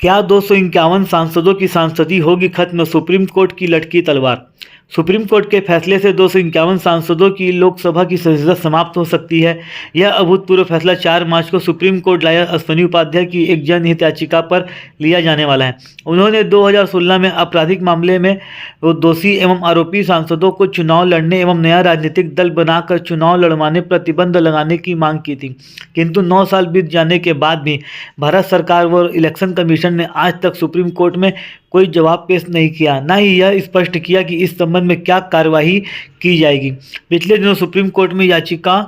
क्या 251 सांसदों की सांसदी होगी खत्म, सुप्रीम कोर्ट की लटकी तलवार। सुप्रीम कोर्ट के फैसले से 251 सांसदों की लोकसभा की सदस्यता समाप्त हो सकती है। यह अभूतपूर्व फैसला 4 मार्च को सुप्रीम कोर्ट लाया अश्विनी उपाध्याय की एक जनहित याचिका पर लिया जाने वाला है। उन्होंने 2016 में आपराधिक मामले में दोषी एवं आरोपी सांसदों को चुनाव लड़ने एवं नया राजनीतिक दल बनाकर चुनाव लड़वाने प्रतिबंध लगाने की मांग की थी, किंतु 9 साल बीत जाने के बाद भी भारत सरकार व इलेक्शन कमीशन ने आज तक सुप्रीम कोर्ट में कोई जवाब पेश नहीं किया, न ही यह स्पष्ट किया कि इस संबंध में क्या कार्यवाही की जाएगी। पिछले दिनों सुप्रीम कोर्ट में याचिका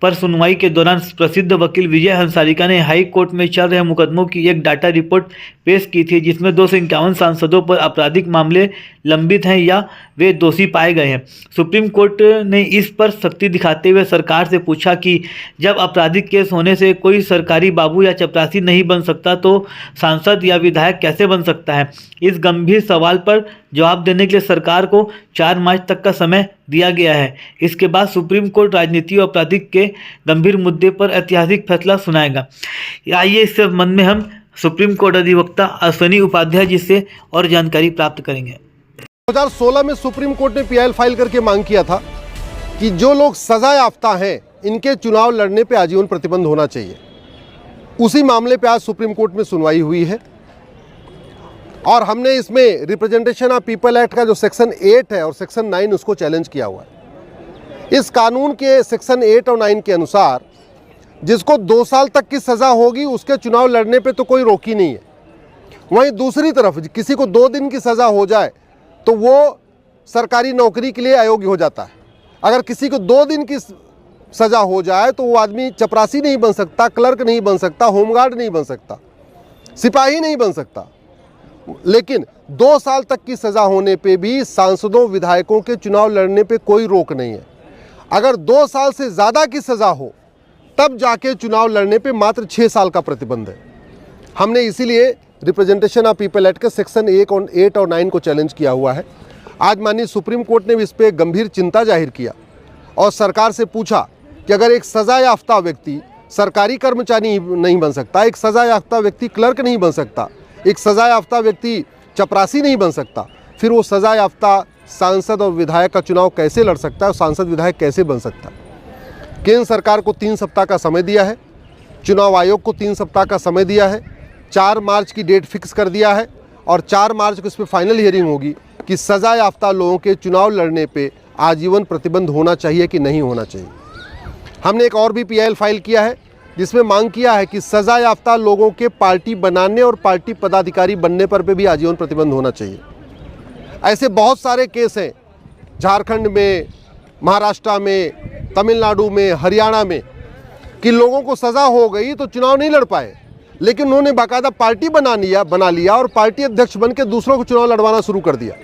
पर सुनवाई के दौरान प्रसिद्ध वकील विजय हंसारिका ने हाई कोर्ट में चल रहे मुकदमों की एक डाटा रिपोर्ट पेश की थी, जिसमें 251 सांसदों पर आपराधिक मामले लंबित हैं या वे दोषी पाए गए हैं। सुप्रीम कोर्ट ने इस पर सख्ती दिखाते हुए सरकार से पूछा कि जब आपराधिक केस होने से कोई सरकारी बाबू या चपरासी नहीं बन सकता तो सांसद या विधायक कैसे बन सकता है। इस गंभीर सवाल पर जवाब देने के लिए सरकार को 4 मार्च तक का समय दिया गया है। इसके बाद सुप्रीम कोर्ट राजनीति और आपराधिक के गंभीर मुद्दे पर ऐतिहासिक फैसला सुनाएगा। आइए इस संबंध में हम सुप्रीम कोर्ट अधिवक्ता अश्विनी उपाध्याय जी से और जानकारी प्राप्त करेंगे। 2016 में सुप्रीम कोर्ट ने पीआईएल फाइल करके मांग किया था कि जो लोग सजा याफ्ता हैं इनके चुनाव लड़ने पे आजीवन प्रतिबंध होना चाहिए। उसी मामले पे आज सुप्रीम कोर्ट में सुनवाई हुई है और हमने इसमें रिप्रेजेंटेशन ऑफ पीपल एक्ट का जो सेक्शन 8 है और सेक्शन 9 उसको चैलेंज किया हुआ है। इस कानून के सेक्शन 8 और 9 के अनुसार जिसको 2 साल तक की सज़ा होगी उसके चुनाव लड़ने पे तो कोई रोक ही नहीं है। वहीं दूसरी तरफ किसी को 2 दिन की सज़ा हो जाए तो वो सरकारी नौकरी के लिए अयोग्य हो जाता है। अगर किसी को 2 दिन की सज़ा हो जाए तो वो आदमी चपरासी नहीं बन सकता, क्लर्क नहीं बन सकता, होमगार्ड नहीं बन सकता, सिपाही नहीं बन सकता। लेकिन 2 साल तक की सज़ा होने पे भी सांसदों विधायकों के चुनाव लड़ने पे कोई रोक नहीं है। अगर 2 साल से ज़्यादा की सज़ा हो तब जाके चुनाव लड़ने पे मात्र 6 साल का प्रतिबंध है। हमने इसीलिए रिप्रेजेंटेशन ऑफ पीपल एक्ट के सेक्शन 8 और 9 को चैलेंज किया हुआ है। आज माननीय सुप्रीम कोर्ट ने भी इस पर गंभीर चिंता जाहिर किया और सरकार से पूछा कि अगर एक सज़ा याफ्ता व्यक्ति सरकारी कर्मचारी नहीं बन सकता, एक सज़ा याफ्ता व्यक्ति क्लर्क नहीं बन सकता, एक सज़ा याफ्ता व्यक्ति चपरासी नहीं बन सकता, फिर वो सज़ा याफ्ता सांसद और विधायक का चुनाव कैसे लड़ सकता है और सांसद विधायक कैसे बन सकता है। केंद्र सरकार को 3 सप्ताह का समय दिया है, चुनाव आयोग को 3 सप्ताह का समय दिया है, 4 मार्च की डेट फिक्स कर दिया है और 4 मार्च को इस पर फाइनल हियरिंग होगी कि सज़ा याफ्ता लोगों के चुनाव लड़ने पे आजीवन प्रतिबंध होना चाहिए कि नहीं होना चाहिए। हमने एक और भी पीआईएल फाइल किया है जिसमें मांग किया है कि सज़ा याफ्ता लोगों के पार्टी बनाने और पार्टी पदाधिकारी बनने पर भी आजीवन प्रतिबंध होना चाहिए। ऐसे बहुत सारे केस हैं झारखंड में, महाराष्ट्र में, तमिलनाडु में, हरियाणा में कि लोगों को सज़ा हो गई तो चुनाव नहीं लड़ पाए, लेकिन उन्होंने बाकायदा पार्टी बना लिया और पार्टी अध्यक्ष बन के दूसरों को चुनाव लड़वाना शुरू कर दिया।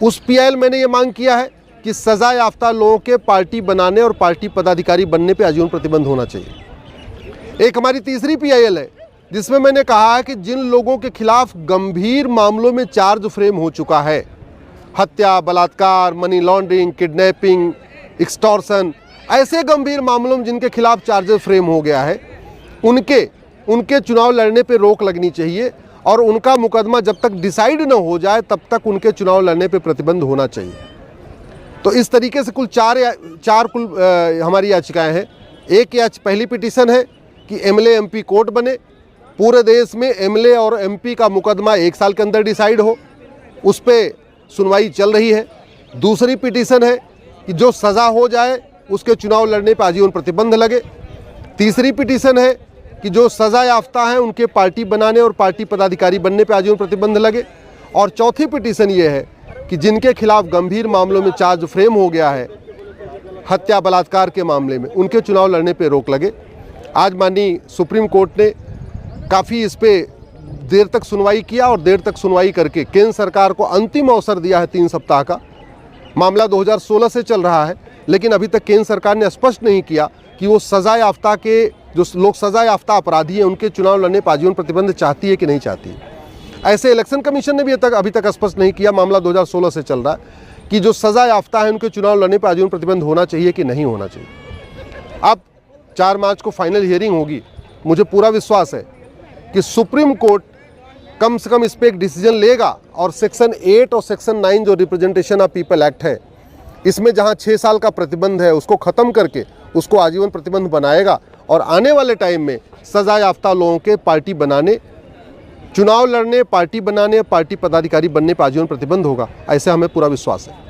उस पीआईएल मैंने ये मांग किया है कि सज़ा याफ्ता लोगों के पार्टी बनाने और पार्टी पदाधिकारी बनने पर आजीवन प्रतिबंध होना चाहिए। एक हमारी तीसरी पीआईएल है जिसमें मैंने कहा है कि जिन लोगों के खिलाफ गंभीर मामलों में चार्ज फ्रेम हो चुका है, हत्या, बलात्कार, मनी लॉन्ड्रिंग, किडनैपिंग, एक्सटॉर्शन, ऐसे गंभीर मामलों में जिनके खिलाफ चार्जेस फ्रेम हो गया है, उनके चुनाव लड़ने पे रोक लगनी चाहिए और उनका मुकदमा जब तक डिसाइड न हो जाए तब तक उनके चुनाव लड़ने पे प्रतिबंध होना चाहिए। तो इस तरीके से कुल चार हमारी याचिकाएं हैं। एक पहली पिटीशन है कि एमएलए एमपी कोर्ट बने, पूरे देश में एमएलए और एमपी का मुकदमा 1 साल के अंदर डिसाइड हो, उस पर सुनवाई चल रही है। दूसरी पिटीशन है कि जो सज़ा हो जाए उसके चुनाव लड़ने पर आजीवन प्रतिबंध लगे। तीसरी पिटीशन है कि जो सज़ा याफ्ता हैं उनके पार्टी बनाने और पार्टी पदाधिकारी बनने पर आजीवन प्रतिबंध लगे। और चौथी पिटीशन ये है कि जिनके खिलाफ गंभीर मामलों में चार्ज फ्रेम हो गया है, हत्या बलात्कार के मामले में, उनके चुनाव लड़ने पर रोक लगे। आज माननीय सुप्रीम कोर्ट ने काफ़ी इस पर देर तक सुनवाई किया और देर तक सुनवाई करके केंद्र सरकार को अंतिम अवसर दिया है 3 सप्ताह का। मामला 2016 से चल रहा है, लेकिन अभी तक केंद्र सरकार ने स्पष्ट नहीं किया कि वो सज़ा याफ्ता के जो लोग सज़ा याफ्ता अपराधी हैं उनके चुनाव लड़ने पर आजीवन प्रतिबंध चाहती है कि नहीं चाहती है। ऐसे इलेक्शन कमीशन ने भी अभी तक स्पष्ट नहीं किया, मामला 2016 से चल रहा है, कि जो सज़ा याफ्ता है उनके चुनाव लड़ने पर आजीवन प्रतिबंध होना चाहिए कि नहीं होना चाहिए। अब 4 मार्च को फाइनल हियरिंग होगी। मुझे पूरा विश्वास है कि सुप्रीम कोर्ट कम से कम इस पर एक डिसीजन लेगा और सेक्शन 8 और सेक्शन 9 जो रिप्रेजेंटेशन ऑफ पीपल एक्ट है, इसमें जहां 6 साल का प्रतिबंध है उसको ख़त्म करके उसको आजीवन प्रतिबंध बनाएगा और आने वाले टाइम में सजा याफ्ता लोगों के पार्टी बनाने, चुनाव लड़ने, पार्टी बनाने, पार्टी पदाधिकारी बनने पर आजीवन प्रतिबंध होगा, ऐसे हमें पूरा विश्वास है।